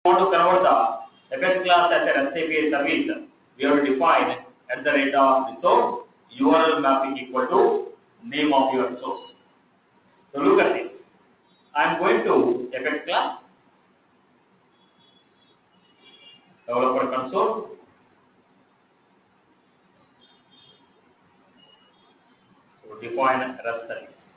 want to convert the Apex class as a REST API service, we have to define at the rate of resource URL mapping equal to name of your resource. So look at this. I am going to Apex class, developer console. So define REST service.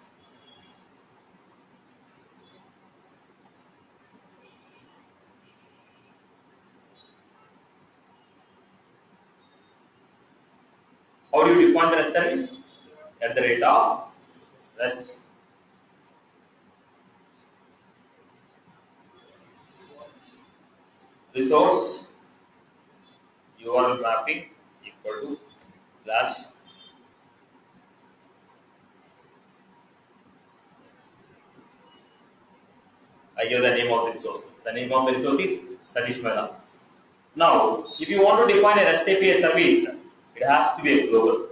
How do you define the REST service? At the rate of REST resource URL mapping equal to slash I give the name of the resource. The name of the resource is Satish Mehta. Now, if you want to define a REST API service, it has to be a global.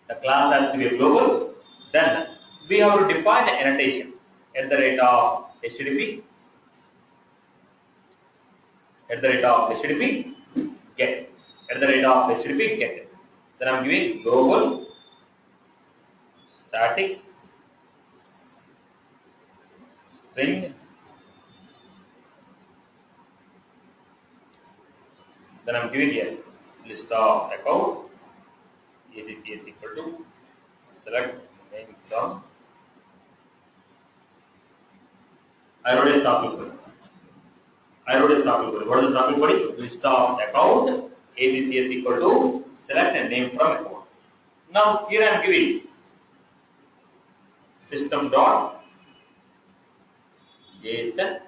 The class has to be a global. Then we have to define an annotation at the rate of HTTP. At the rate of HTTP get. At the rate of HTTP get. Then I am giving global static string. Then I am giving here list of account ACCS equal to select name from. I wrote a sample query. What is the sample query? List of account ACCS equal to select a name from account. Now here I am giving system dot JSON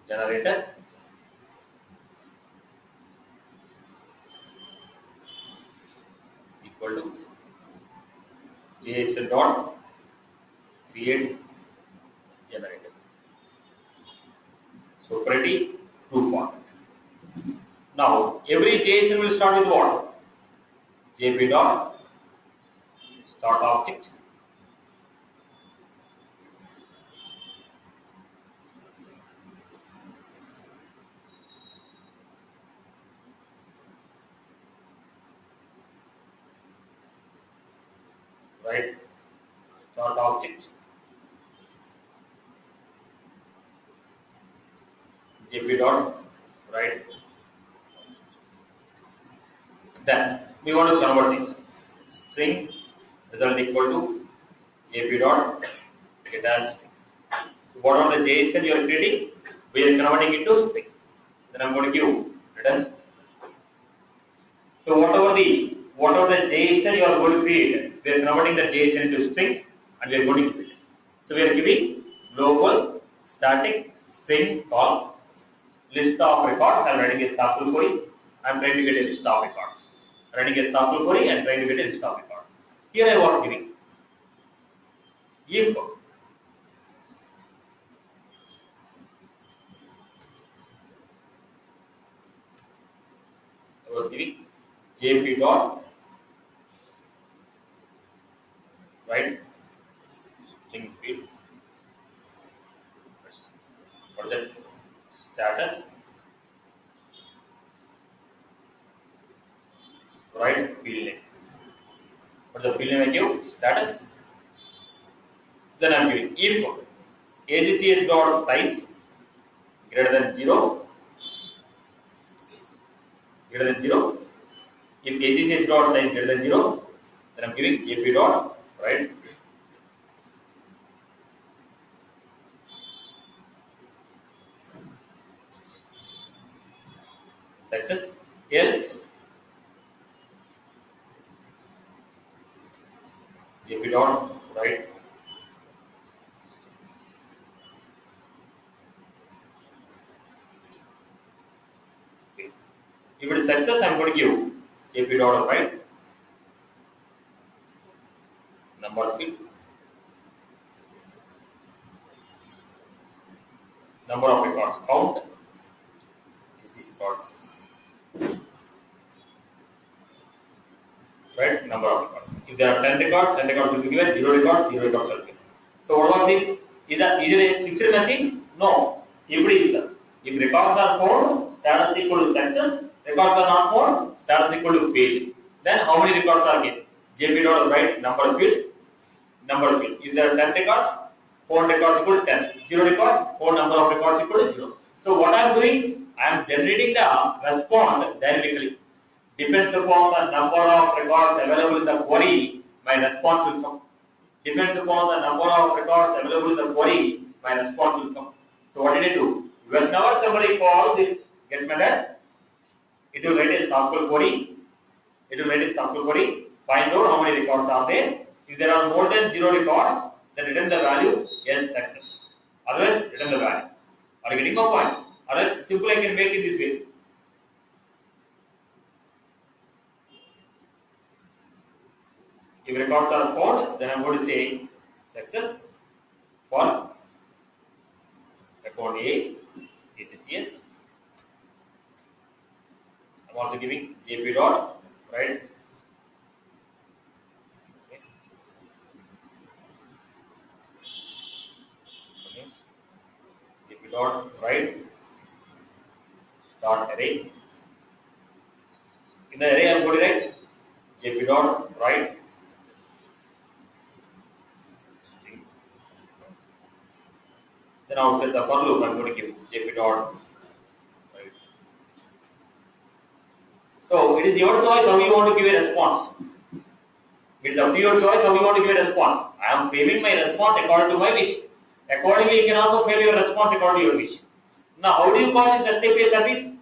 generator equal to JSON dot create generator. So pretty true format. Now every JSON will start with what? JP dot start object. Right? Start object. JP dot right. Then we want to convert this string result equal to JP dot get as. So whatever the JSON you are creating, we are converting it to string. Then I am going to give return. So whatever the JSON you are going to create, we are converting the JSON into string and we are going to give it. So we are giving global static string call list of records. I am writing a sample query. I am trying to get a list of records. Running a sample query and trying to get a list of records. Here I was giving if JP dot right string field. What is that? Status right field name. What is the field name I give? Status. Then I am giving if ACCS dot size greater than 0. If ACCS dot size greater than 0, then I am giving JP dot right success. Else JP dot right okay. If it is success, I am going to give JP dot right number field, number of records count. This is records right number of records. If there are 10 records will be given. 0 records will be given. So what about this? Is it a fixed message? No. If If records are found, status equal to success. Records are not found, status equal to failed. Then how many records are given? JP dot write number field, number field. If there are 10 records, 4 records equal to 10. 0 records, 4 number of records equal to 0. So what I am doing? I am generating the response dynamically. Depends upon the number of records available in the query, my response will come. Depends upon the number of records available in the query, my response will come. So what did I do? Whenever somebody calls this get method, it will write a sample query. It will write a sample query. Find out how many records are there. If there are more than 0 records, then return the value yes success. Otherwise, return the value. Are you getting my point? Otherwise, simply I can make it this way. If records are found, then I am going to say success for record A, ACCS. I am also giving JP dot, right? Okay. JP dot, right? Start array. In the array, I am going to write JP dot, right? Then outside the for loop, I am going to give JP dot. Right. So it is your choice how you want to give a response. It is up to your choice how you want to give a response. I am framing my response according to my wish. Accordingly, you can also frame your response according to your wish. Now, how do you call this REST API service?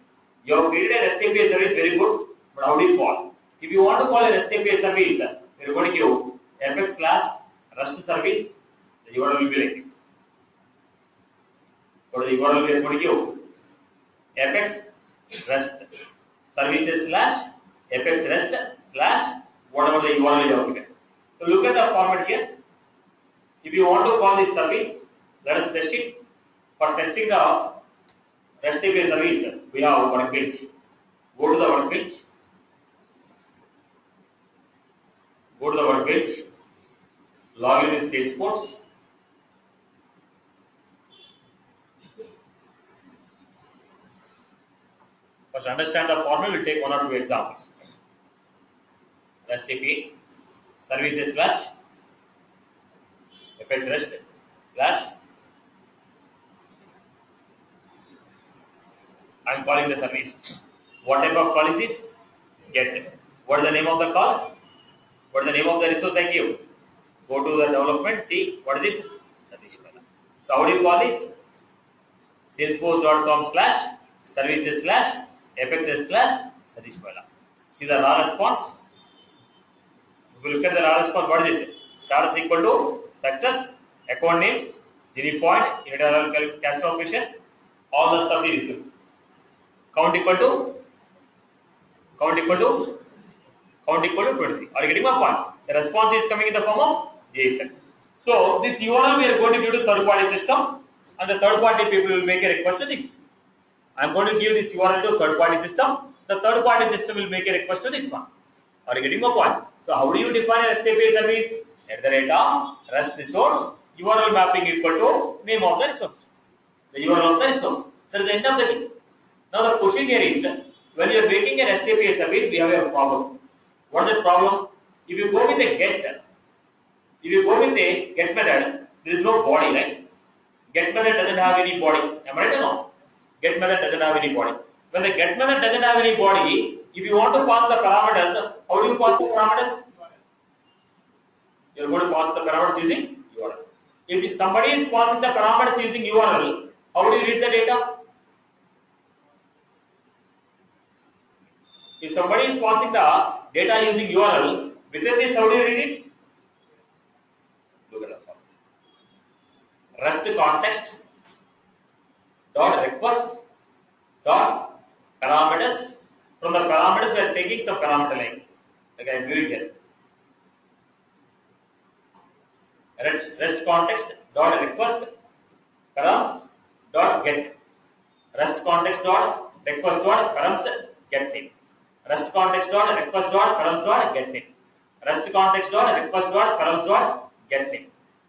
You have created a REST API service, very good. But how do you call? If you want to call a REST API service, you are going to give fx/rest service. The URL will be like this. What is the URL we are going to give? fx rest services / fx rest / whatever the URL you have given. So look at the format here. If you want to call this service, let us test it. For testing the REST API service, we have workbench. Go to the workbench. Go to the workbench. Log in with Salesforce. First, understand the format. We'll take 1 or 2 examples. REST API services / fx rest / I am calling the service. What type of call is this? Get. What is the name of the call? What is the name of the resource I give? Go to the development. See what is this? So how do you call this? Salesforce.com / services / fx / see the raw response. If you look at the raw response, what is this? Status equal to success, account names, Gini point, unit cash operation, all the stuff we receive. Count equal to 23. Are you getting my point? The response is coming in the form of JSON. So this URL we are going to give to third party system, and the third party people will make a request to this. I am going to give this URL to third party system. The third party system will make a request to this one. Are you getting my point? So how do you define a REST API service? At the rate of REST resource, URL mapping equal to name of the resource. The URL of the resource. That is the end of the thing. Now the question here is, when you are making a REST API service, we have a problem. What is the problem? If you go with a get method, there is no body, right? Get method doesn't have any body. Am I right or no? Get method doesn't have any body. When the get method doesn't have any body, if you want to pass the parameters, how do you pass the parameters? You are going to pass the parameters using URL. If somebody is passing the parameters using URL, how do you read the data? If somebody is passing the data using URL, within this, how do you read it? Look at the form. REST context dot request dot parameters. From the parameters, we are taking some parameter line. Like I am doing here. REST context dot request params dot get. REST context dot request dot params get name. REST context dot request dot params dot get name. REST context dot request dot params dot get name.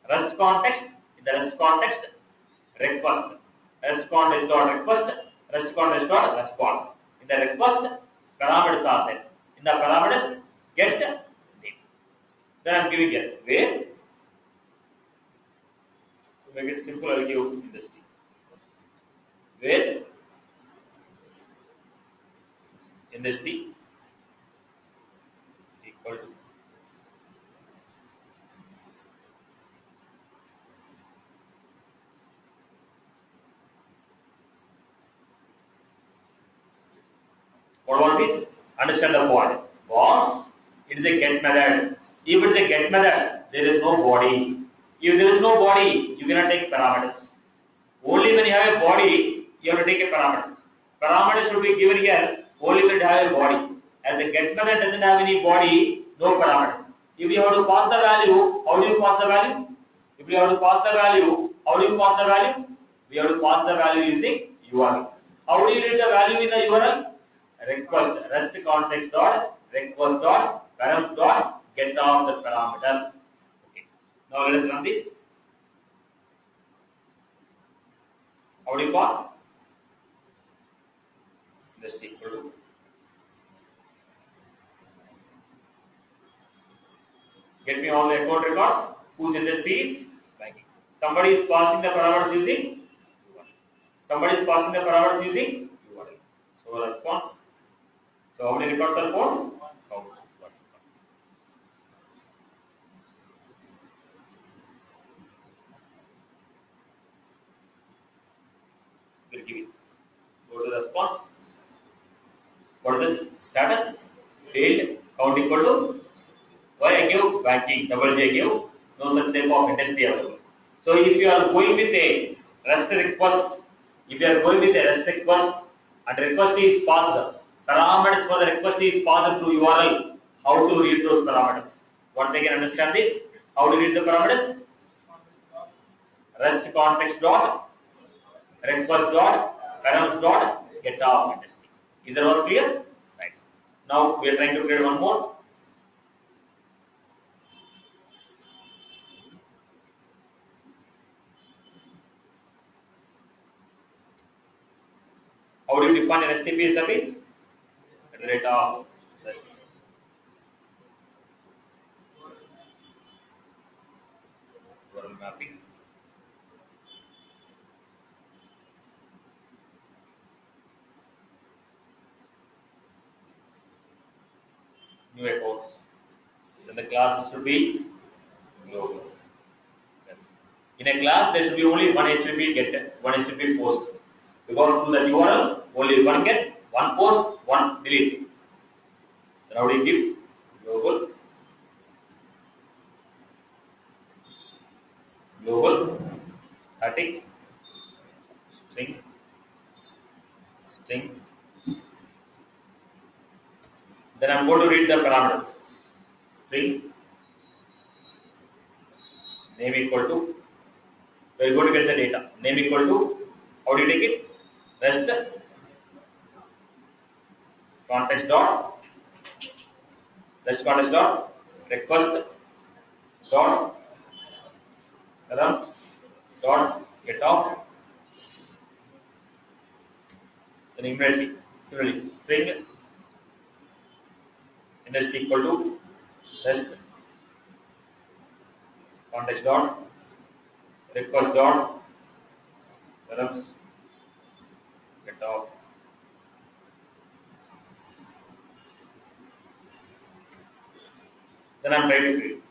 REST context in the REST context request. REST context dot request rest context dot response. In the request, parameters are there. In the parameters, get name. Then I'm giving it where. To make it simple, I'll give industry. Where industry equal to what was this? Understand the point. Was it is a get method. If it is a get method, there is no body. If there is no body, you cannot take parameters. Only when you have a body, you have to take a parameters. Parameters should be given here only when you have a body. As a get method doesn't have any body, no parameters. If you have to pass the value, how do you pass the value? If you have to pass the value, how do you pass the value? We have to pass the value using URL. How do you read the value in the URL? Request rest context dot request dot params dot get of the parameter. Okay. Now let us run this. How do you pass? Just equal to get me all the account records. Whose industry is banking. Somebody is passing the parameters using URL. Somebody is passing the parameters using URL. So response. So how many records are found? Count. We'll give it. Go to response. What is this? Status? Failed. Count equal to. Why I give banking? Double J give. No such type of industry available. So if you are going with a REST request, if you are going with a REST request and request is passed, parameters for the request is passed through URL. How to read those parameters? Once again, understand this. How to read the parameters? REST context dot request dot params dot get of industry. Is that all clear? Right. Now we are trying to create one more. How do you define an STP service? At the rate of REST. URL mapping. New accounts. Then the class should be global. In a class, there should be only one HTTP get, one HTTP post. Because to the URL, only one get, one post, one delete. Then how do you give global, global, static, string, string. Then I'm going to read the parameters. String, name equal to, we're going to get the data. Name equal to, how do you take it? Rest, context dot, rest context dot, request dot, runs dot, get off. Then immediately, similarly, string, industry equal to, rest, context dot, request dot, runs, get off. Then I'm trying to create.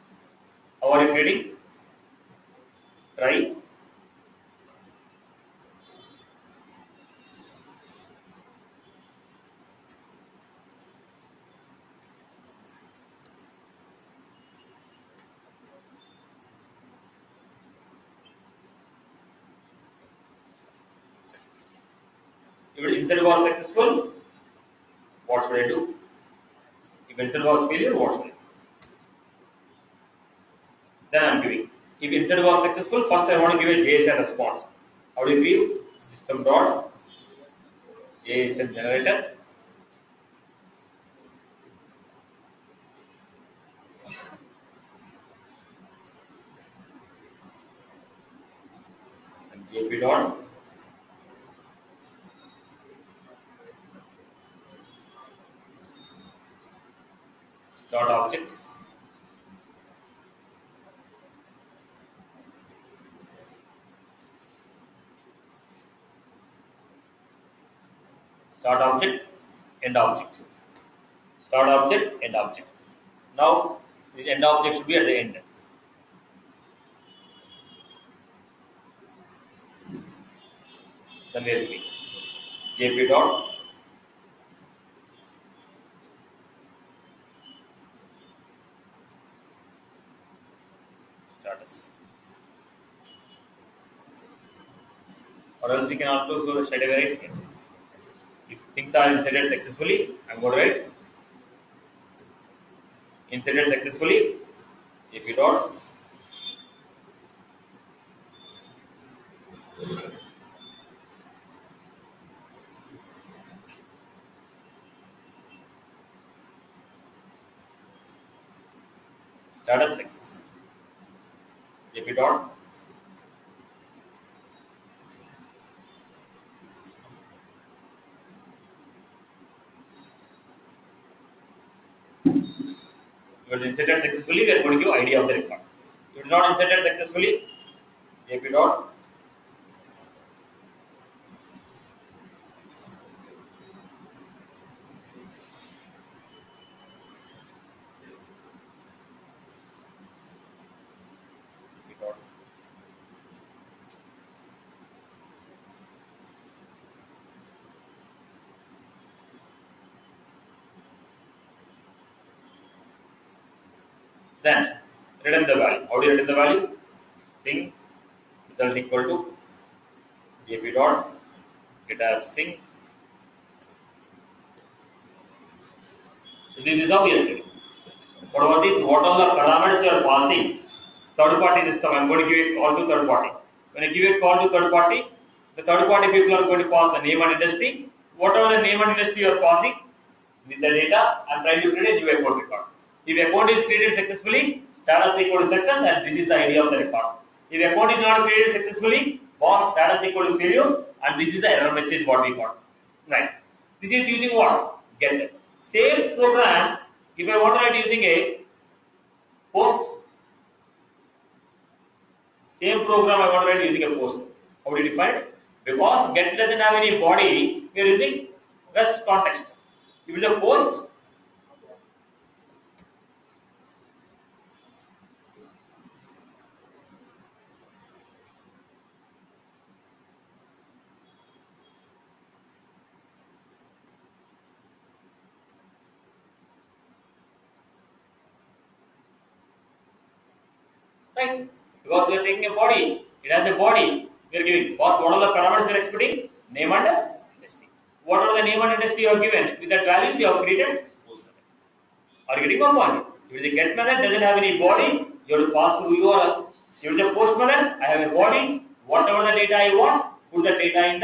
How are you creating? Try. If insert was successful, what should I do? If insert was failure, what should I do? Then I'm giving. If insert was successful, first I want to give a JSON response. How do you give? System dot JSON generator. And JP dot Start object, end object. Start object, end object. Now this end object should be at the end. Then we are doing jp dot status. Or else we can also straight away write here. If things are inserted successfully, I'm going to write inserted successfully jp dot status success. jp dot it was inserted successfully, we are going to give ID of the record. If it is not inserted successfully, jp dot dot. Then return the value. How do you return the value? String result equal to jp dot get as string. So this is how we are doing. What about this? What are the parameters you are passing? Third party system. I'm going to give a call to third party. When I give a call to third party, the third party people are going to pass the name and industry. Whatever the name and industry you are passing with the data, I'm trying to create a new account record. If account is created successfully, status equal to success, and this is the ID of the record. If account is not created successfully, boss status equal to failure, and this is the error message what we got. Right. This is using what? Get. Same program. If I want to write using a post, same program I want to write using a post. How do you define it? Because get doesn't have any body, we are using rest context. If it is a post, right? Because we are taking a body, it has a body. We are giving what are the parameters we are expecting? Name and industry. What are the name and industry you are given? With that values we have created post method. Are you getting my point? If it is a get method doesn't have any body, you have to pass through URL. If it is a post method, I have a body. Whatever the data I want, put the data in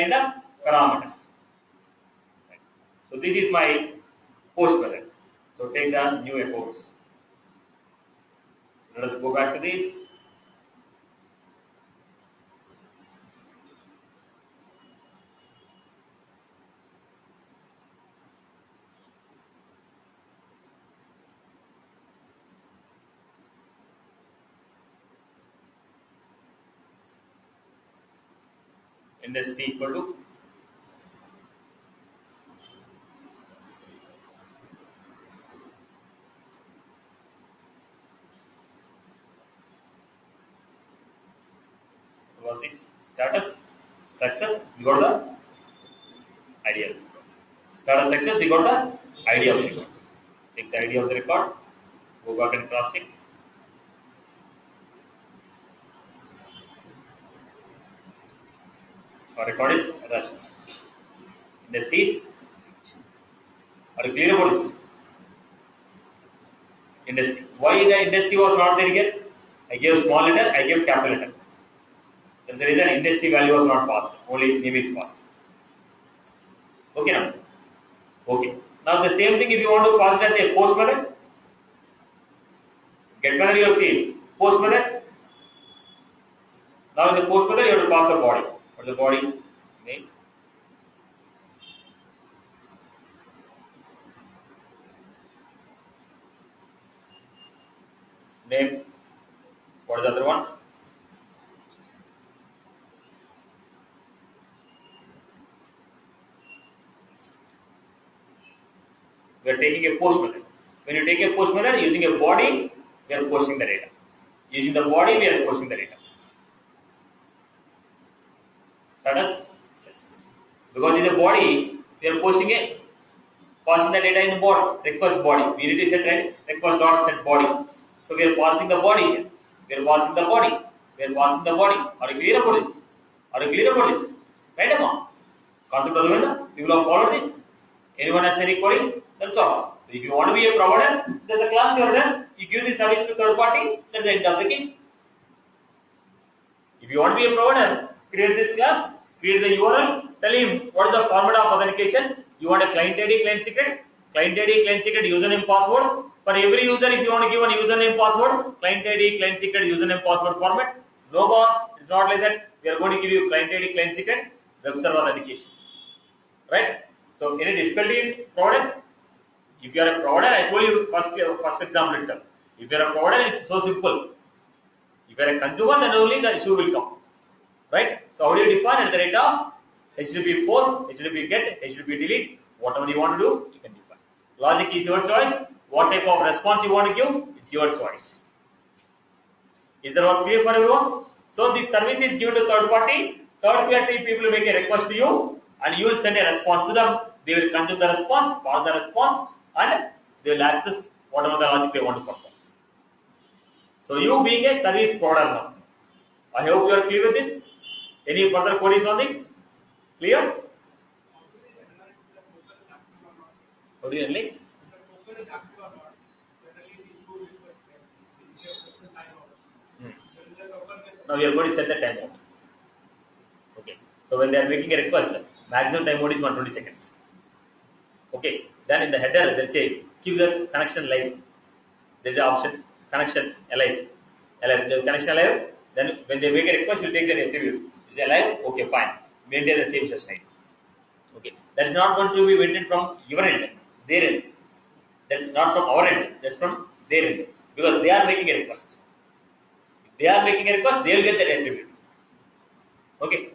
the parameters. Right. So this is my post method. So take the new efforts. So let us go back to this. Industry equal to was this status success, we got the ideal. Status success, we got the ID of the record. Take the ID of the record, go back and cross check. Our record is rest. Industry is. Are you clear about this? Industry. Why the industry was not there here? I gave small letter, I gave capital letter. That's the reason industry value was not passed. Only name is passed. Okay now. Okay. Now the same thing if you want to pass it as a post method. Get method you have seen. Post method. Now in the post method you have to pass the body. What is the body? Name. Name. What is the other one? taking a post method. When you take a post method using a body, we are posting the data. Using the body, we are posting the data. Status success. Because in the body, we are posting a passing the data in the body, request body. We need to set right request dot set body. So we are passing the body here. We are passing the body. We are passing the body. Are you clear about this? Are you clear about this? Right, Amma? Concept of the people have followed this. Anyone has any query? That's all. So if you want to be a provider, there's a class you are done. You give the service to third party. That's the end of the game. If you want to be a provider, create this class, create the URL, tell him what is the format of authentication. You want a client ID, client secret, username, password. For every user, if you want to give a username, password, client ID, client secret, username, password format. No boss, it's not like that. We are going to give you client ID, client secret, web server authentication. Right? So, any difficulty in provider? If you are a provider, I told you first example itself. If you are a provider, it's so simple. If you are a consumer, then only the issue will come. Right? So how do you define at the rate of HTTP post, HTTP get, HTTP delete, whatever you want to do, you can define. Logic is your choice. What type of response you want to give, it's your choice. Is that what's clear for everyone? So this service is given to third party. Third party people will make a request to you and you will send a response to them. They will consume the response, pass the response, and they will access whatever the logic they want to perform. So you being a service provider now. I hope you are clear with this. Any further queries on this? Clear? How do you analyze? Now we are going to set the timeout. Okay. So when they are making a request, maximum timeout is 120 seconds. Okay. Then in the header, they'll say keep the connection live. There's an option connection alive. The connection alive. Then when they make a request, you take the attribute. Is it alive? Okay, fine. Maintain the same session. Okay. That is not going to be maintained from your end, their end. That's not from our end. That's from their end. Because they are making a request. If they are making a request, they will get that attribute. Okay.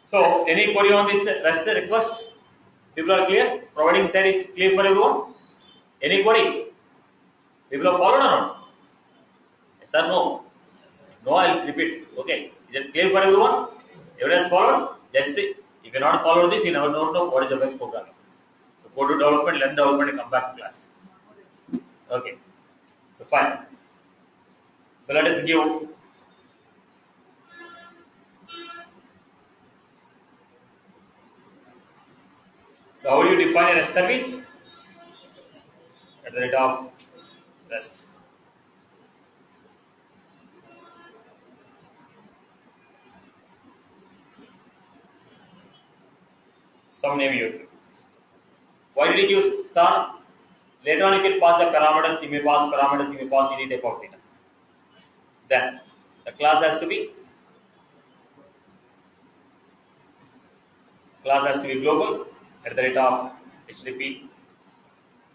So, any query on this REST request? People are clear? Providing side is clear for everyone? Any query? People have followed or not? Yes or no? No, I will repeat. Okay. Is it clear for everyone? Everyone has followed? Just if you not follow this, you never know what is the best programming. So go to development, learn development, and come back to class. Okay. So fine. So let us give. So how do you define a REST service? At the rate of REST. Some name you give. Why did you use star? Later on you can pass the parameters, you may pass parameters, you may pass any type of data. Then the class has to be global at the rate of HTTP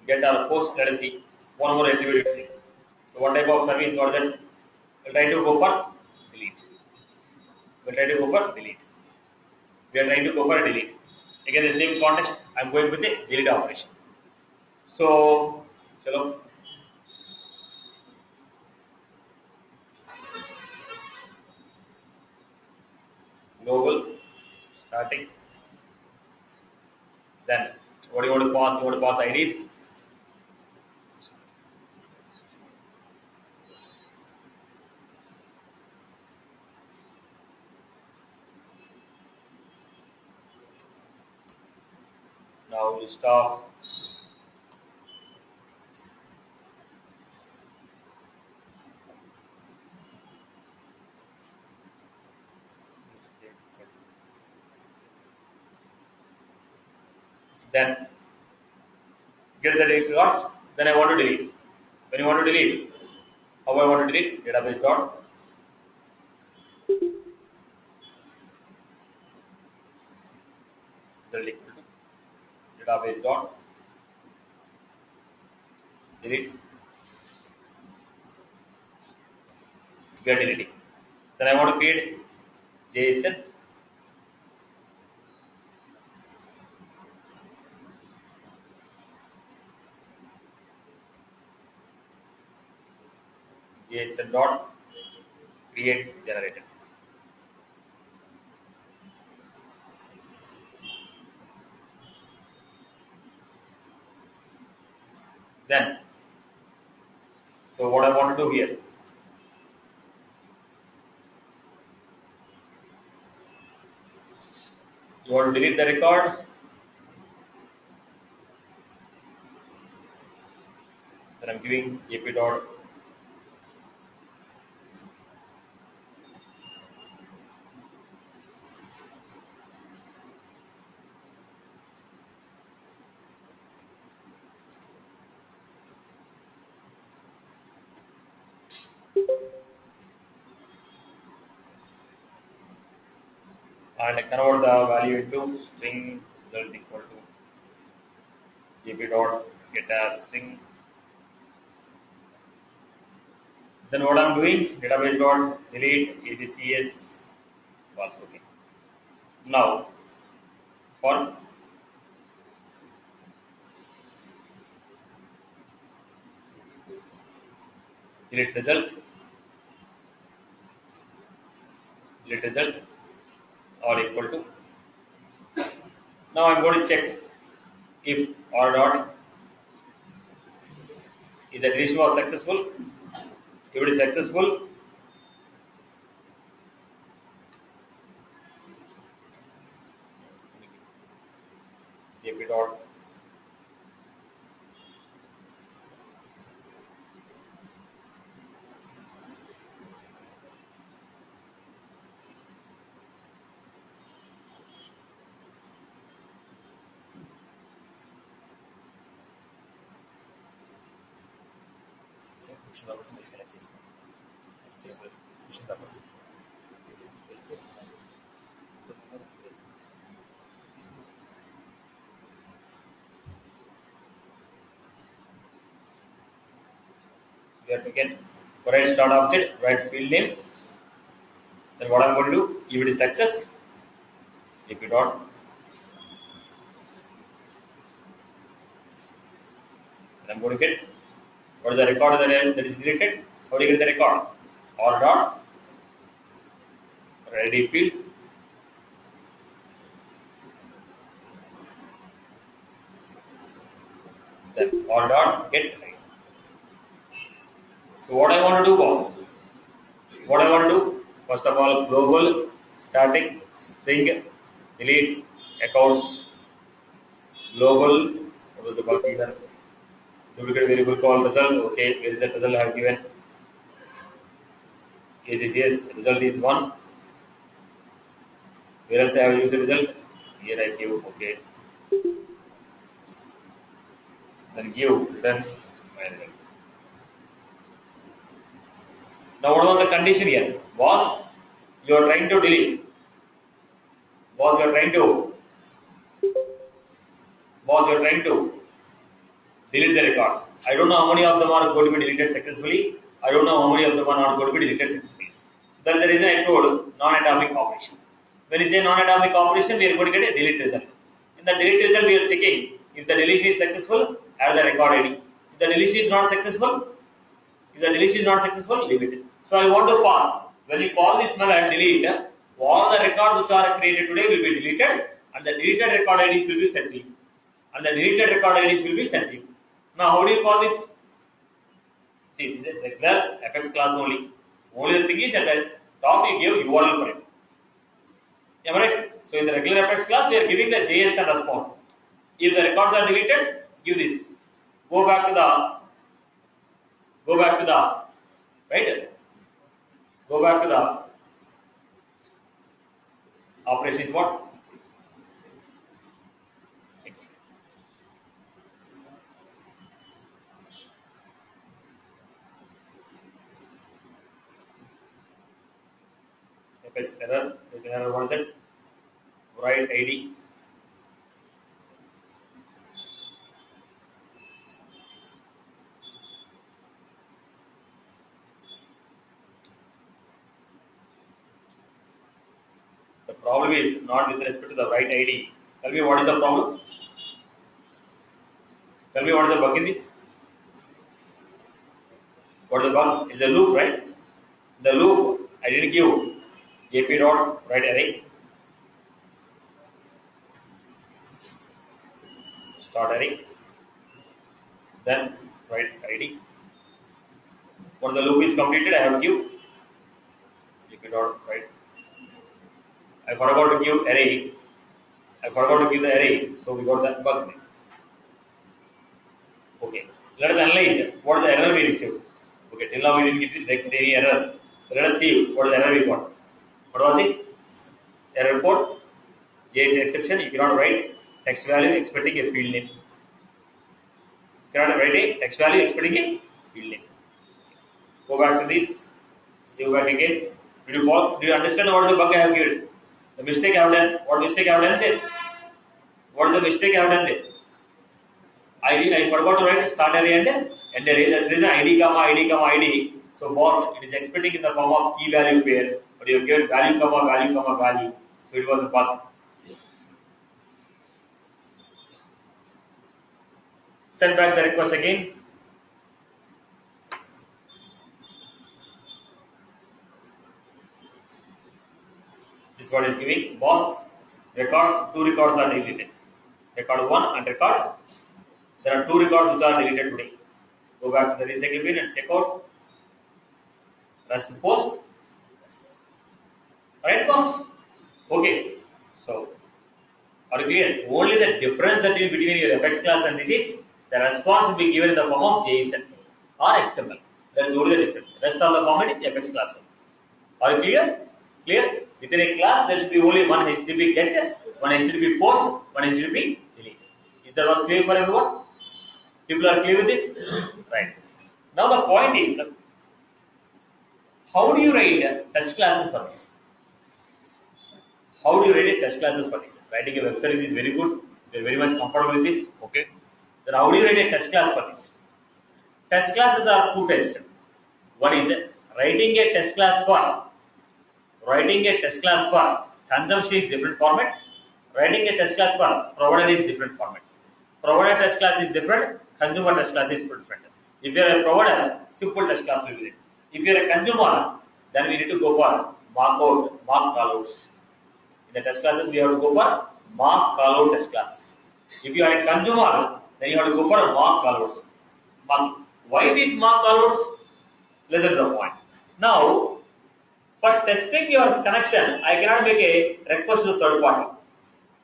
get or post. Let us see one more attribute. So what type of service was that? We'll try to go for delete. We'll try to go for delete. We are trying to go for delete. Again the same context. I'm going with the delete operation. So chalo. Global starting. Then what do you want to pass? You want to pass IDs. Now we stop. Then get the records. Then I want to delete. When you want to delete, how I want to delete? Database dot delete database dot delete get deleting. Then I want to create JSON JSL dot create generated. Then, so what I want to do here, you want to delete the record, then I'm giving jp dot and I convert the value into string result equal to jp dot get as string. Then what I'm doing, database dot delete accs was okay. Now for delete result, delete result or equal to. Now I'm going to check if or not is the deletion was successful. If it is successful, jp dot we have taken write start object, write field name. Then what I'm going to do, if it is success, jp dot, and I'm going to get what is the record that is deleted. How do you get the record? Or dot ready field. Then or dot get. So what I want to do was, what I want to do, first of all, global static string delete accounts global. What was the call here? Duplicate variable call result. Okay, where is the result I have given? Yes, result is 1. Where else I have used the result? Here I give, okay. Then give return my result. Now what was the condition here? Was you are trying to delete? Was you are trying to? Was you are trying to delete the records? I don't know how many of them are going to be deleted successfully. I don't know how many of them are not going to be deleted successfully. So that is the reason I told non-atomic operation. When you say non-atomic operation, we are going to get a delete result. In the delete result, we are checking if the deletion is successful, add the record ID. If the deletion is not successful, leave it. So I want to pass. When you call this method delete, all the records which are created today will be deleted, and the deleted record IDs will be sent to you. Now, how do you call this? See, this is regular Apex class only. Only the thing is at the top you give URL for it. Am I right? So in the regular Apex class, we are giving the JSON response. If the records are deleted, give this. Go back to the right. Go back to the operation is what? X. Apex error. This error, what is it? Write ID. The problem is not with respect to the write ID. Tell me what is the problem? Tell me what is the bug in this? What is the bug? It's a loop, right? The loop, I didn't give JP dot write array, start array, then write ID. Once the loop is completed, I have to give JP dot write. I forgot to give array. I forgot to give the array, so we got that bug. Okay, let us analyze what is the error we received. Okay, till now we didn't get any errors. So let us see what is the error we got. What was this? Error report. JS exception. You cannot write text value expecting a field name. You cannot write a text value expecting a field name. Go back to this. Save back again. Do you understand what is the bug I have given? The mistake I have done. What mistake I have done there? What is the mistake I have done there? I forgot to write start array and end array. That's the reason ID comma ID comma ID. So boss, it is expecting in the form of key value pair, but you have given value comma value comma value. So it was a bug. Send back the request again. This is what is giving. Boss, records, 2 records are deleted. Record 1 and record. There are 2 records which are deleted today. Go back to the recycle bin and check out. Rest post. Rest. Alright, boss? Okay. So, are you clear? Only the difference that is between your FX class and this is the response will be given in the form of JSON or XML. That is only the difference. Rest of the format is FX class. Are you clear? Clear? Within a class, there should be only one HTTP get, one HTTP post, one HTTP delete. Is that was clear for everyone? People are clear with this? Right. Now the point is, how do you write test classes for this? How do you write test classes for this? Writing a web service is very good. We are very much comfortable with this. Okay. Then how do you write a test class for this? Test classes are 2 types. One is writing a test class for consumption is different format. Writing a test class for provider is different format. Provider test class is different. Consumer test class is different. If you are a provider, simple test class will be there. If you are a consumer, then we need to go for mark callouts. In the test classes, we have to go for mark callout test classes. If you are a consumer, then you have to go for mark callouts. Why these mark callouts? Listen to the point. Now, for testing your connection, I cannot make a request to third party.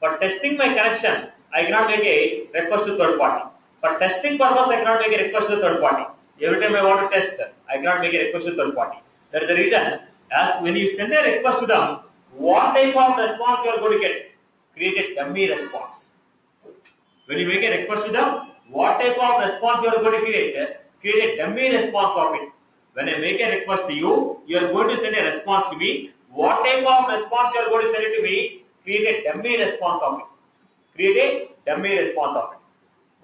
For testing my connection, I cannot make a request to third party. For testing purpose, I cannot make a request to third party. Every time I want to test, I cannot make a request to third party. That is the reason. As when you send a request to them, what type of response you are going to get? Create a dummy response. When you make a request to them, what type of response you are going to create? Create a dummy response of it. When I make a request to you, you are going to send a response to me. What type of response you are going to send it to me? Create a dummy response of it. Create a dummy response of it.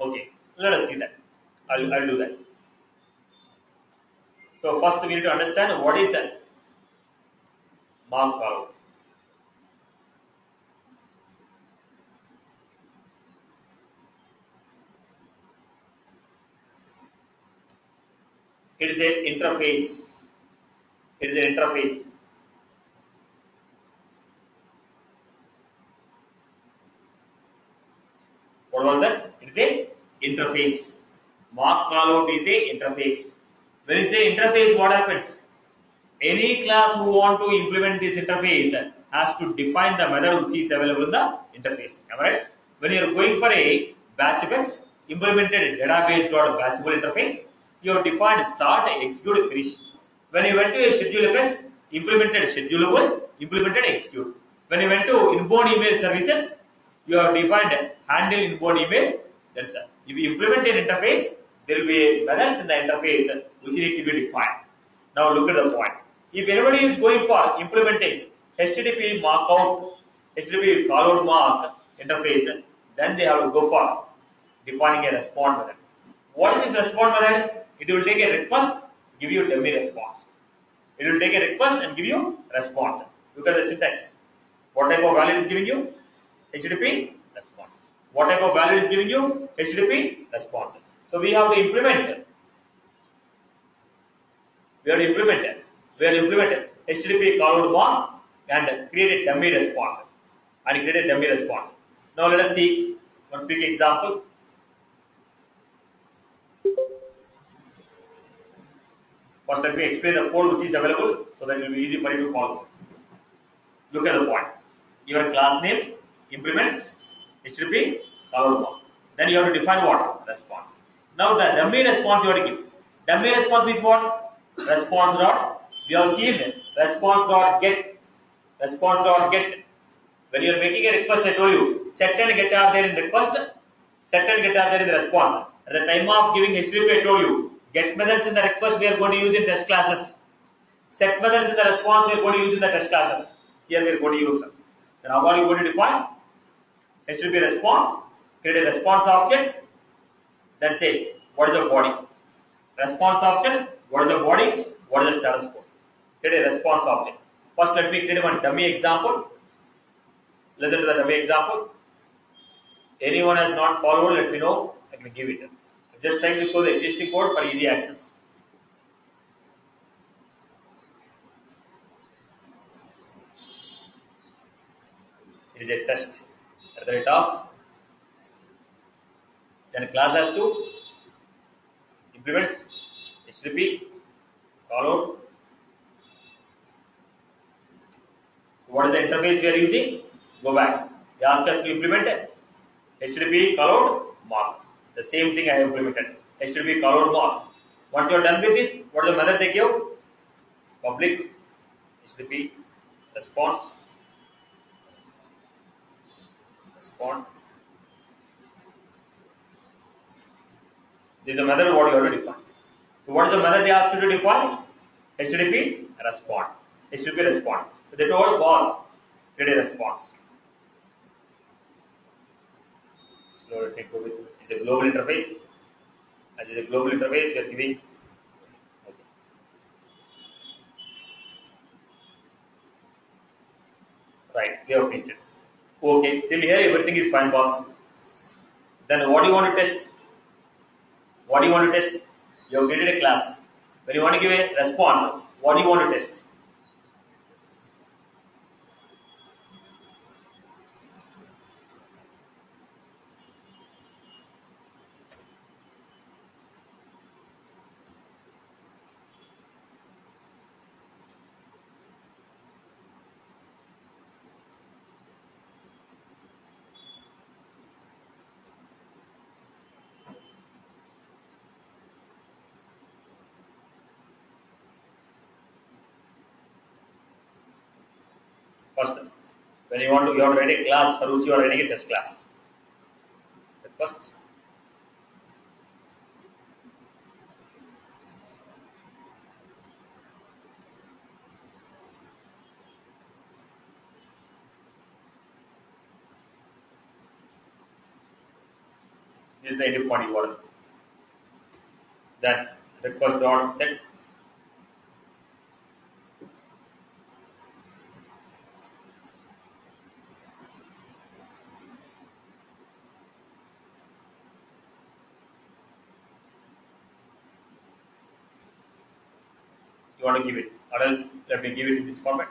Okay, let us see that. I'll do that. So first we need to understand what is a mark callout. It is an interface. It is an interface. What was that? It is a interface. Mark callout is a interface. When you say interface, what happens? Any class who want to implement this interface has to define the method which is available in the interface. Am I right? When you are going for a batch implemented database.batchable interface, you have defined start, execute, finish. When you went to a schedule effects, implemented schedulable, implemented execute. When you went to inbound email services, you have defined handle inbound email. That's it. If you implement an interface, there will be methods in the interface which need to be defined. Now look at the point. If anybody is going for implementing HTTP markout, HTTP callout mark interface, then they have to go for defining a response method. What is this response method? It will take a request, give you a dummy response. It will take a request and give you response. Look at the syntax. What type of value is giving you? HTTP response. What type of value is giving you? HTTP response. So we have to implement We have to implement it. We have to implement it. HTTP call out one and create a dummy response. And create a dummy response. Now let us see one quick example. First, let me explain the code which is available so that it will be easy for you to follow. Look at the point. Your class name implements HTTP call out one. Then you have to define what? Response. Now the dummy response you have to give. Dummy response means what? Response dot. We have seen response dot get. Response dot get. When you are making a request, I told you set and get are there in request. Set and get are there in the response. At the time of giving HTTP, I told you get methods in the request we are going to use in test classes. Set methods in the response we are going to use in the test classes. Here we are going to use them. Then how are you going to define? HTTP response. Create a response object. Then say what is the body. Response object. What is the body? What is the status code? Create a response object. First, let me create one dummy example. Listen to the dummy example. Anyone has not followed, let me know. I can give it. I'm just trying to show the existing code for easy access. It is a test. At the rate of. Then class has to implements HTTP call out. So what is the interface we are using? Go back. They ask us to implement it. HTTP call out mark. The same thing I have implemented. HTTP call out mark. Once you are done with this, what is the method they give? Public HTTP response. Respond. This is a method what you have to define. So what is the method they ask you to define? HTTP respond. HTTP respond. So they told boss, create a response. So let me go with it's a global interface. As is a global interface, we are giving. Okay. Right, we have printed. Okay, till here everything is fine, boss. Then what do you want to test? What do you want to test? You have created a class. When you want to give a response, what do you want to test? First, when you want to, you have to write a class for which you are writing a test class. First, this is the edit point you want. Then request dot set. You want to give it, or else let me give it in this format.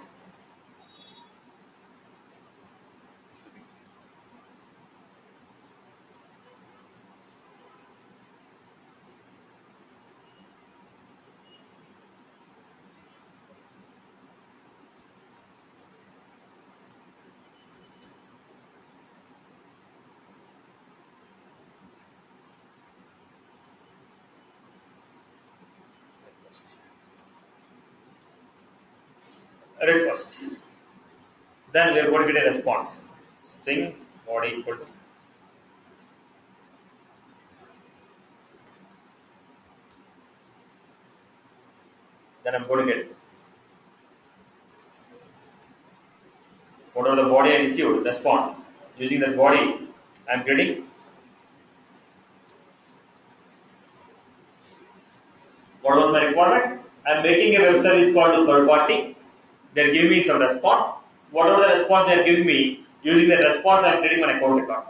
Request. Then we are going to get a response. String body equal to. Then I'm going to get whatever the body I received response. Using that body, I'm getting what was my requirement. I'm making a web service called to third party. They're giving me some response. Whatever the response they're giving me, using that response, I'm getting my account record.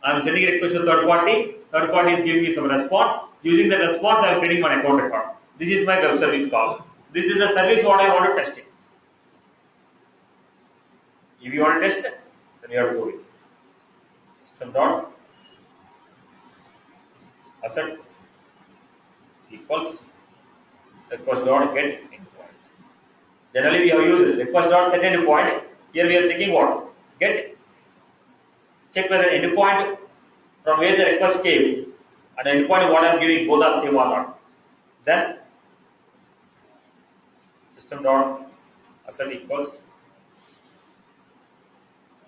I'm sending a request to third party. Third party is giving me some response. Using that response, I'm getting my account record. This is my web service call. This is the service what I want to test it. If you want to test it, then you have to do it. System dot asset equals request dot get endpoint. Generally we have used request dot set endpoint. Here we are checking what? Get. Check whether endpoint from where the request came and the endpoint what I am giving both are same or not. Then system dot asset equals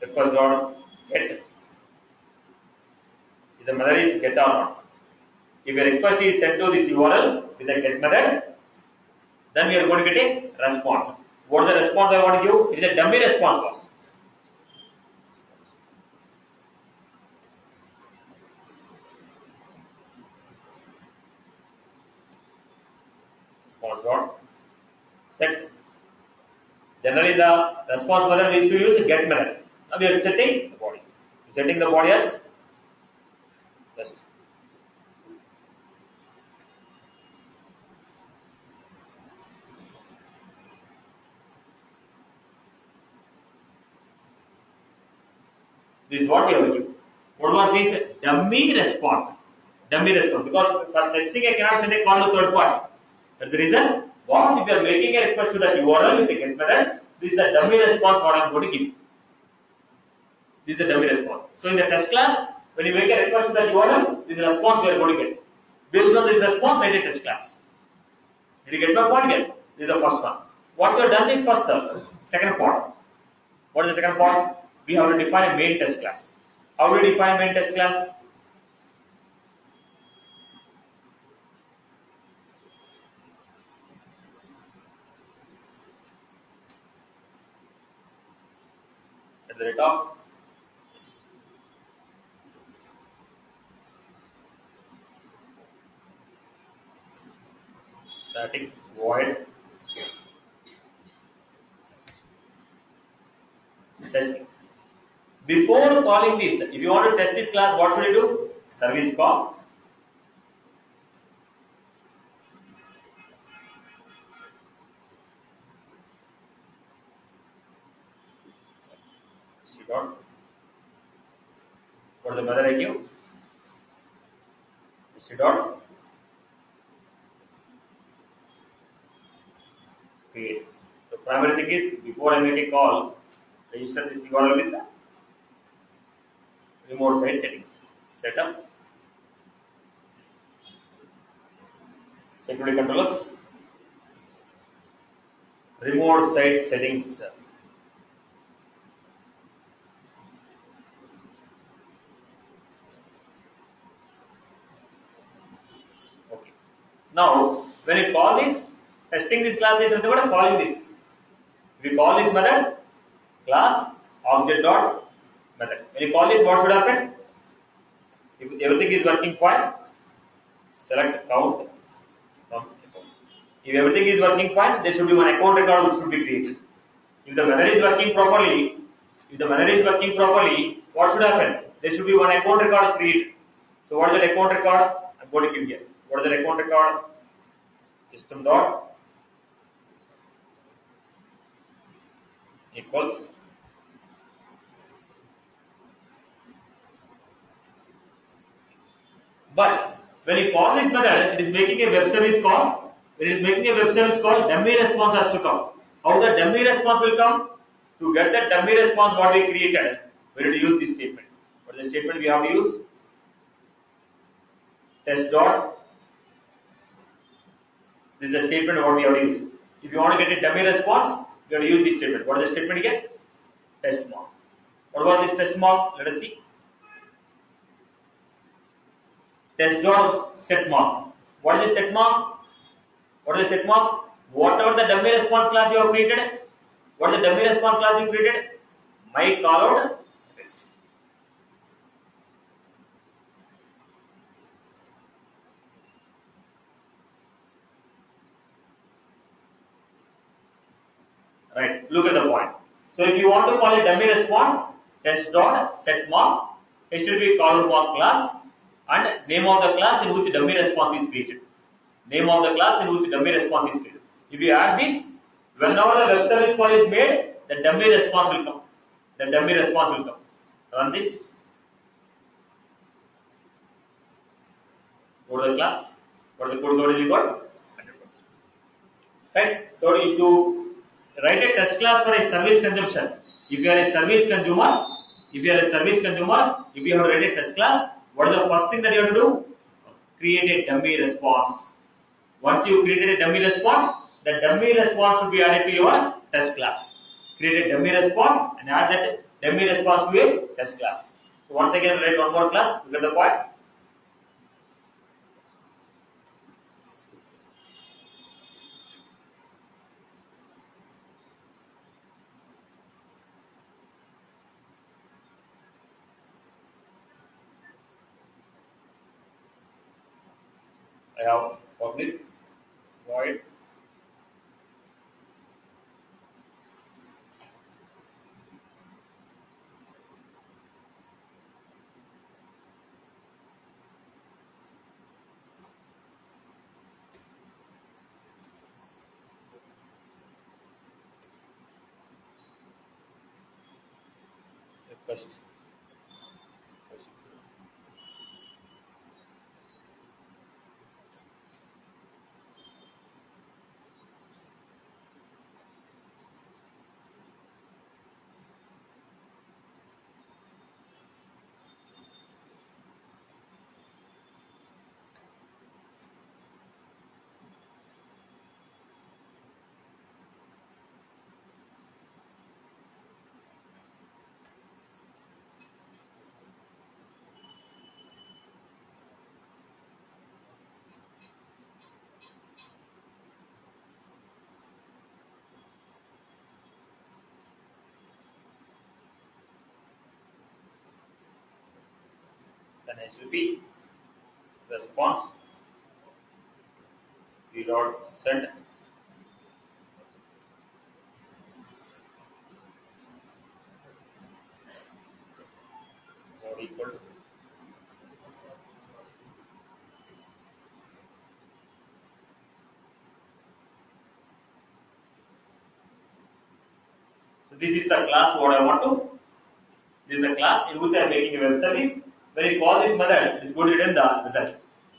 request dot get. Is the method is get or not. If a request is sent to this URL with a get method, then we are going to get a response. What is the response I want to give? It is a dummy response class. Response dot set. Generally, the response method is to use get method. Now we are setting the body. Setting the body as just this is what we have to do. What was this? Dummy response. Dummy response. Because for testing, I cannot send a call to third party. That's the reason. Once if you are making a request to that URL with the get method, this is the dummy response what I am going to give. This is the dummy response. So in the test class, when you make a request to that URL, this is the response we are going to get. Based on this response, write a test class. Did you get my point here? This is the first one. What you have done is first second part. What is the second part? We have to define a main test class. How do we define main test class? At the rate of static void testing. Before calling this, if you want to test this class, what should you do? Service call. Dot. What is the method I give? Dot. Create. So primary thing is before I make a call, register this URL with the remote site settings. Setup. Security controllers. Remote site settings. Okay. Now, when you call this, testing this class is nothing but calling this. If you call this method, class object dot method. When you call this, what should happen? If everything is working fine, select count from account. If everything is working fine, there should be one account record which should be created. If the method is working properly, what should happen? There should be one account record created. So what is that account record? I'm going to give here. What is that account record? System dot equals but when you call this method, it is making a web service call. When it is making a web service call, dummy response has to come. How the dummy response will come? To get that dummy response what we created, we need to use this statement. What is the statement we have to use? Test dot. This is the statement what we have to use. If you want to get a dummy response, you have to use this statement. What is the statement again? Test mark. What was this test mark? Let us see. Test dot set mark. What is the set mark? Whatever the dummy response class you have created, what is the dummy response class you created? My callout is. Right. Look at the point. So if you want to call a dummy response, test dot set mark, it should be callout mark class and name of the class in which dummy response is created. name of the class in which dummy response is created. If you add this, whenever the web service call is made, the dummy response will come. The dummy response will come. Run this. Go to the class. What is the code coverage we got? 100%. Right? So if you write a test class for a service consumption, if you are a service consumer, if you have to write a test class, what is the first thing that you have to do? Create a dummy response. Once you created a dummy response, the dummy response should be added to your test class. Create a dummy response and add that dummy response to a test class. So once again, write one more class. You get the point? I have public void request. Then HTTP response we dot send dot equal to. So this is the class what I want to. This is a class in which I am making a web service. When you call this method, it is going to return the result.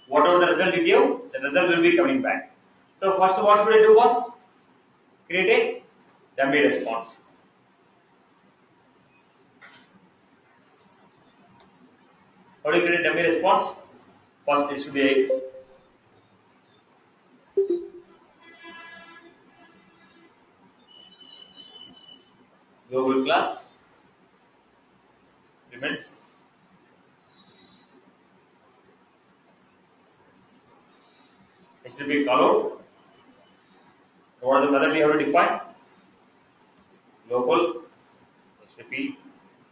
Whatever the result you give, the result will be coming back. So first what should I do was create a dummy response. How do you create a dummy response? First it should be a global class remains. HTTP callout. What are the method we have to define? Global HTTP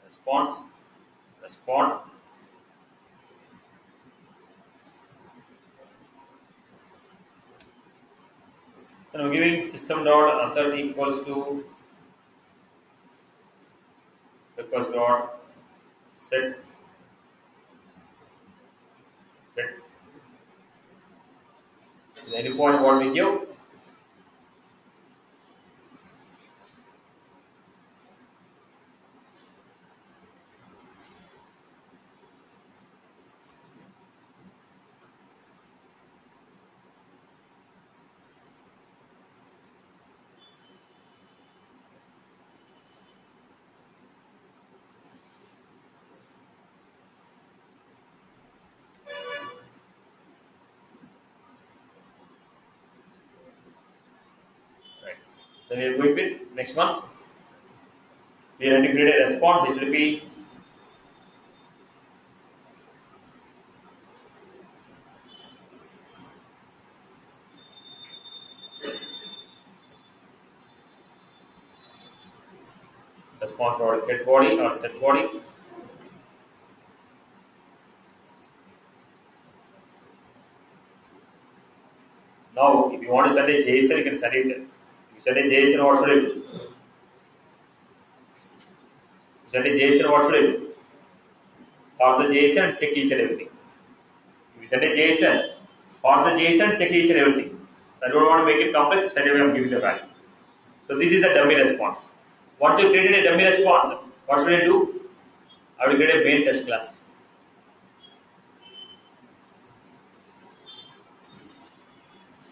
response respond. So now giving system dot assert equals to request dot set set. Any point what we give. Right. Then we are going with next one. We are going to create a response. It will be response dot get body or set body. Now, if you want to send a JSON, you can send it. If you send a JSON, what should it do? You send a JSON, what should it do? Pass the JSON and check each and everything. If you send a JSON, For the JSON, check each and everything. So I don't want to make it complex, straight away I'm giving the value. So this is a dummy response. Once you created a dummy response, what should I do? I will create a main test class.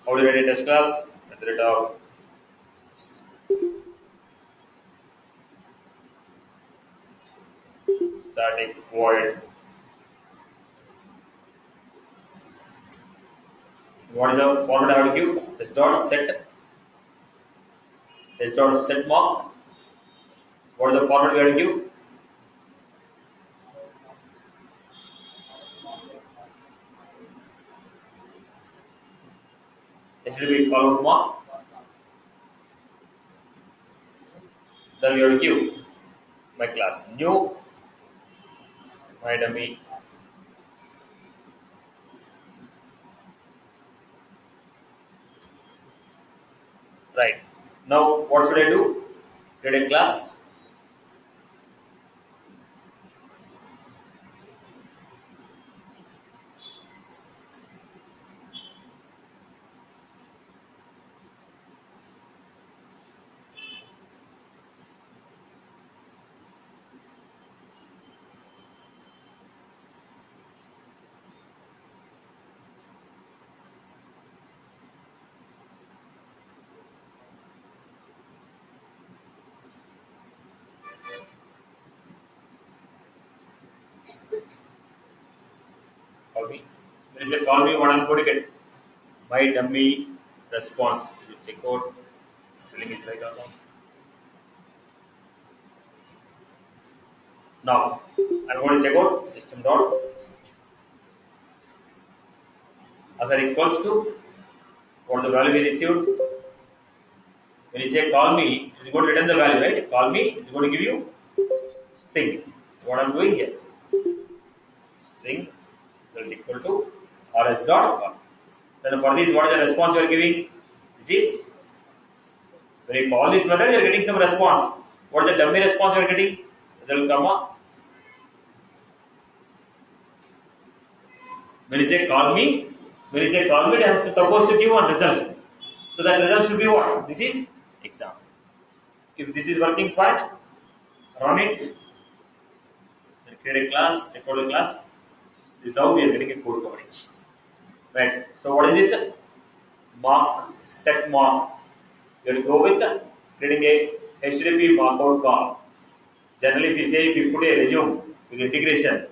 How do you create a test class? Method of static void. What is the format I have to give? Test dot set mark. What is the format we have to give? HTTP callout mark. Then we have to give my class new my dummy. Right. Now what should I do? Create a class. Call me. There is a call me what I'm going to get. My dummy response. You check out spelling is right or wrong. Now I'm going to check out system dot as I equals to what the value we received. When you say call me, it's going to return the value, right? Call me, it's going to give you string. So what I'm doing here, string will equal to rs dot call. Then for this, what is the response you are giving? This is when you call this method, you are getting some response. What is the dummy response you are getting? Result comma. When you say call me, it has to supposed to give one result. So that result should be what? This is exam. If this is working fine, run it, then create a class, check out the class. This is how we are getting a code coverage. Right. So what is this? Mark, set mark. You have to go with creating a HTTP markout call. Generally, if you say if you put a resume with integration,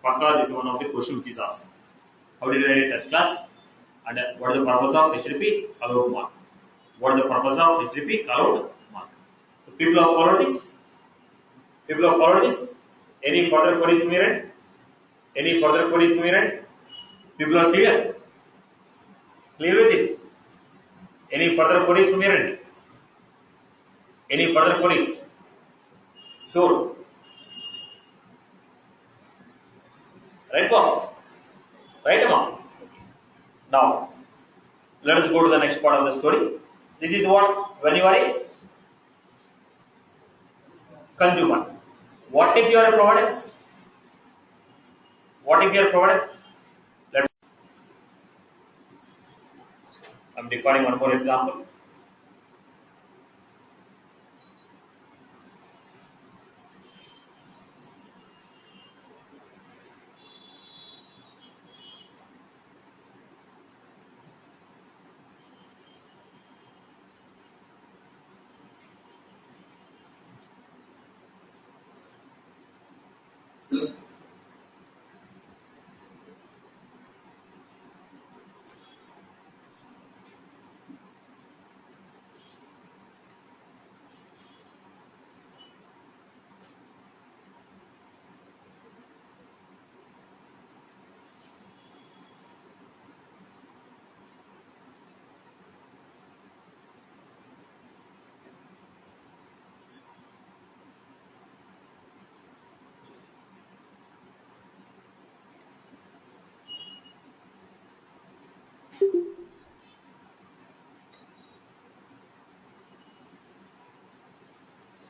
Pakka, this is one of the questions which is asked. How did you write a test class? And what is the purpose of HTTP callout mark? What is the purpose of HTTP callout mark? So people have followed this. People have followed this. Any further queries from your end? Any further queries from your end? People are clear. Clear with this. Any further queries from your end? Any further queries? Sure. Right, boss? Right, Amma? Now, let us go to the next part of the story. This is what when you are a consumer. What if you are a provider? What if you are a provider? Let I'm defining one more example.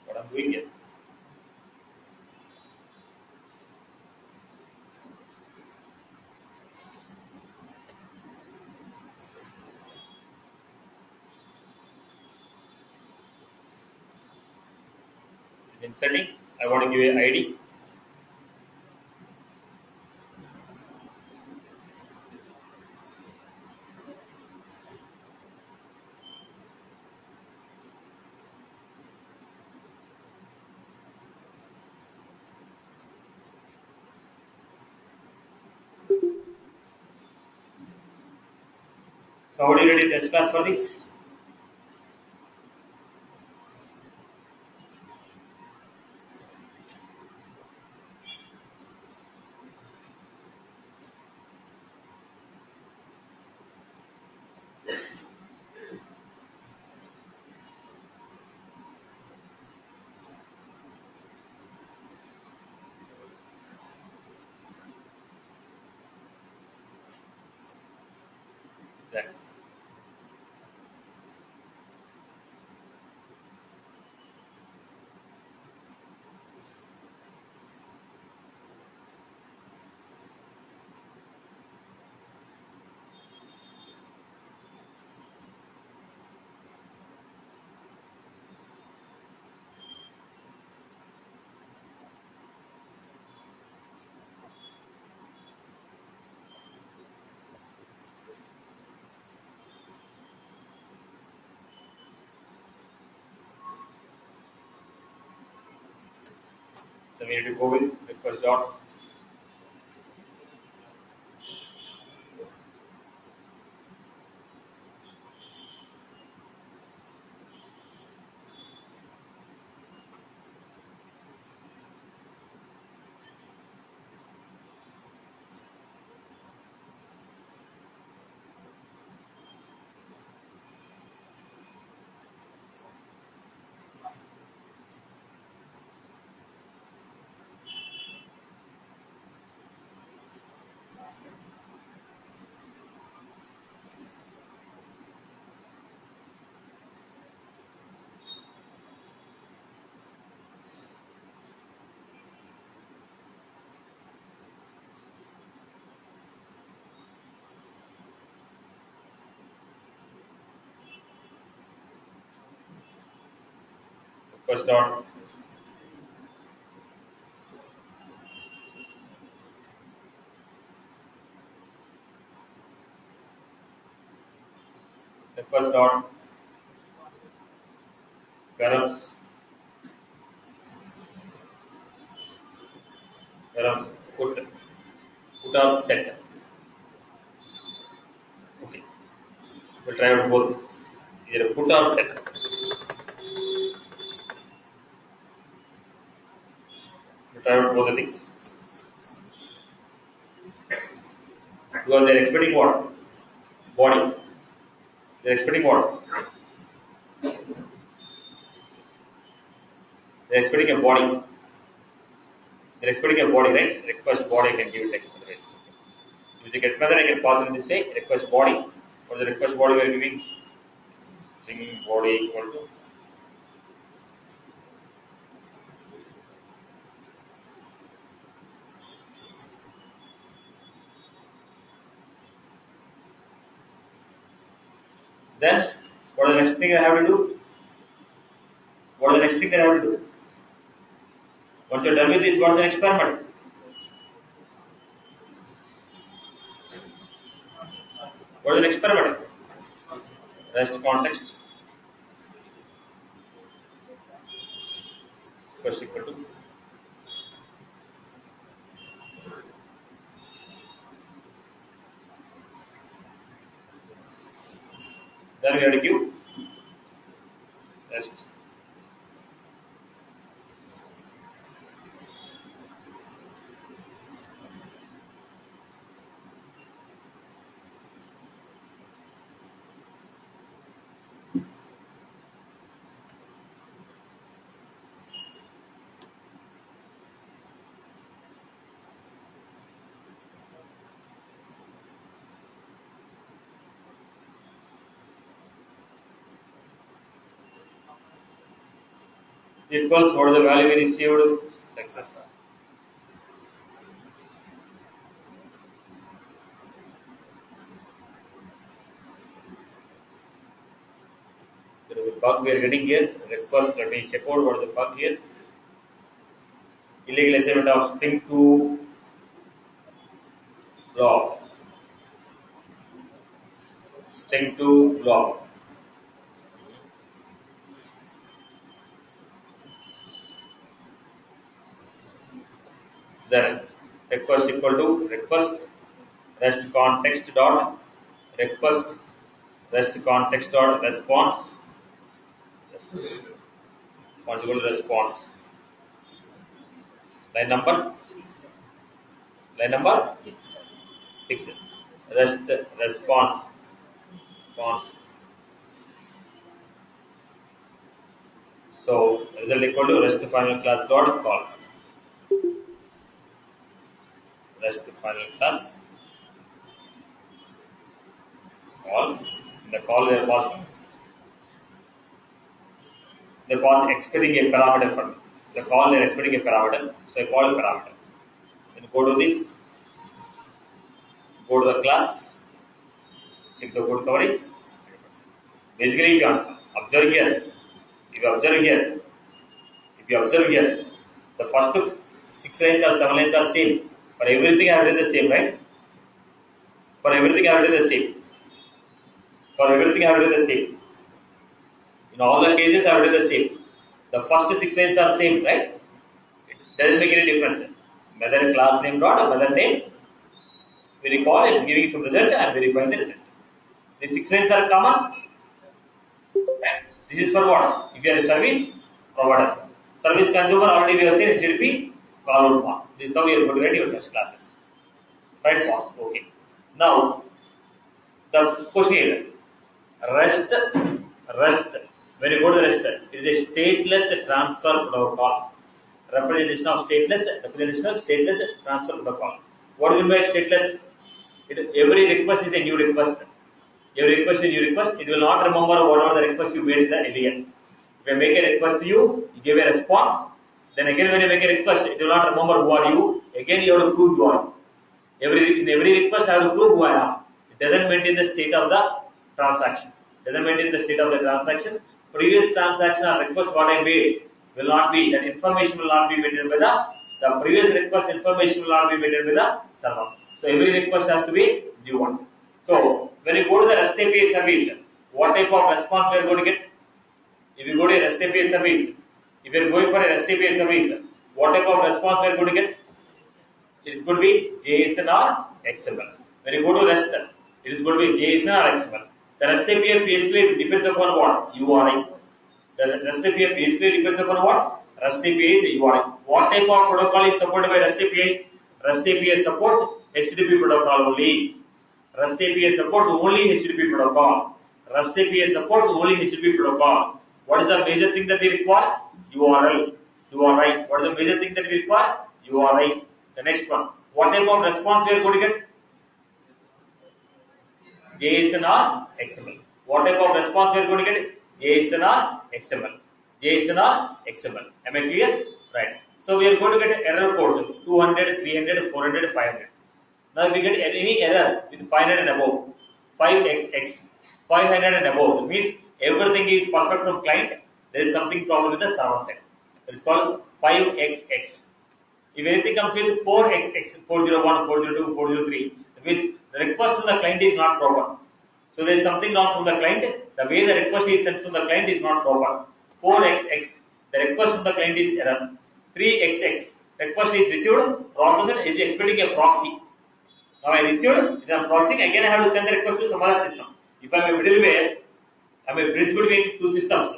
What I'm doing here. inserting. I want to give a ID. So how do you ready test class for this? Then we need to go with request dot request dot request dot params params put or set. Okay, we'll try out both. Either put or set. We'll try out both the things. Because they're expecting what? Body. They're expecting what? They're expecting a body. They're expecting a body, right? Request body I can give it like otherwise. Using get method I can pass it in this way, request body. For the request body we are giving string body equal to then what is the next thing I have to do? What is the next thing that I have to do? Once you're done with this, what's the next parameter? What is the next parameter? Rest context first equal to then we have to give rest. Equals what is the value we received? Success. There is a bug we are getting here. Request, let me check out what is the bug here. illegal assignment of string to block, string to block. Then request equal to request rest context dot request rest context dot response equal to response. Line number line number 6. Rest response. So result equal to rest final class dot call. Rest final class call. In the call they pass expecting a parameter from the call they're expecting a parameter. So I call a parameter. Then go to this, go to the class, check the code coverage. Basically, if you observe here, if you observe here, if you observe here, the first 6 lines or 7 lines are same. For everything I have done the same, right? For everything I have done the same. For everything I have done the same. In all the cases I have done the same. The first 6 lines are same, right? It doesn't make any difference. Whether class name dot or whether name, we recall it is giving some result and verifying the result. The 6 lines are common. Right? This is for what? If you are a service provider. Service consumer already we have seen HTTP call out form. This is how we are going to write your test classes. Right, boss? Okay. Now, the question is REST. When you go to the REST, it is a stateless transfer protocol. Representation of stateless transfer protocol. What do you mean by stateless? Every request is a new request. Every request is a new request. It will not remember whatever the request you made in the earlier. If I make a request to you, you give a response. Then again, when you make a request, it will not remember who are you. Again, you have to prove you are. In every request, I have to prove who I am. It doesn't maintain the state of the transaction. Doesn't maintain the state of the transaction. Previous transaction or request what I made will not be, that information will not be maintained by the previous request information will not be maintained by the server. So every request has to be new one. So when you go to the REST API service, what type of response we are going to get? If you go to a REST API service, if you are going for a REST API service, what type of response we are going to get? It is going to be JSON or XML. When you go to REST, it is going to be JSON or XML. The REST API basically depends upon what? URI. The REST API basically depends upon what? REST API is URI. What type of protocol is supported by REST API? REST API supports HTTP protocol only. REST API supports only HTTP protocol. REST API supports only HTTP protocol. What is the major thing that we require? URL. URI. What is the major thing that we require? URI. The next one. What type of response we are going to get? JSON or XML. What type of response we are going to get? JSON or XML. JSON or XML. Am I clear? Right. So we are going to get error codes 200, 300, 400, 500. Now if we get any error with 500 and above, 5xx, 500 and above, means everything is perfect from client. There is something problem with the server side. It is called 5xx. If anything comes with 4xx, 401, 402, 403, that means the request from the client is not proper. So there is something wrong from the client. The way the request is sent from the client is not proper. 4xx, the request from the client is error. 3xx, request is received, processed, is expecting a proxy. Now I received, then processing, again I have to send the request to some other system. If I am a middleware, I am a bridge between two systems.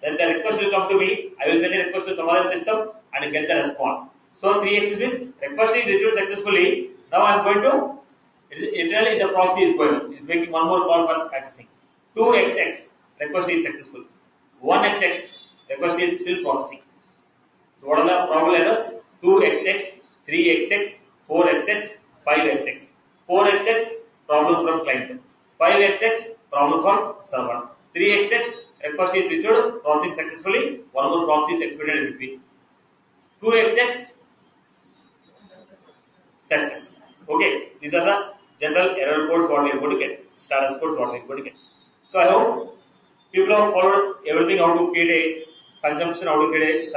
Then the request will come to me, I will send a request to some other system and get the response. So 3x means request is received successfully. Now I am going to, internally is a proxy is going, is making one more call for accessing. 2xx, request is successful. 1xx, request is still processing. So what are the probable errors? 2xx, 3xx, 4xx, 5xx. 4xx, problem from client. 5xx, problem from server. 3xx, request is received, processing successfully. One more proxy is expected in between. 2xx, success. Okay, these are the general error codes what we are going to get. Status codes what we are going to get. So I hope people have followed everything how to create a consumption, how to create a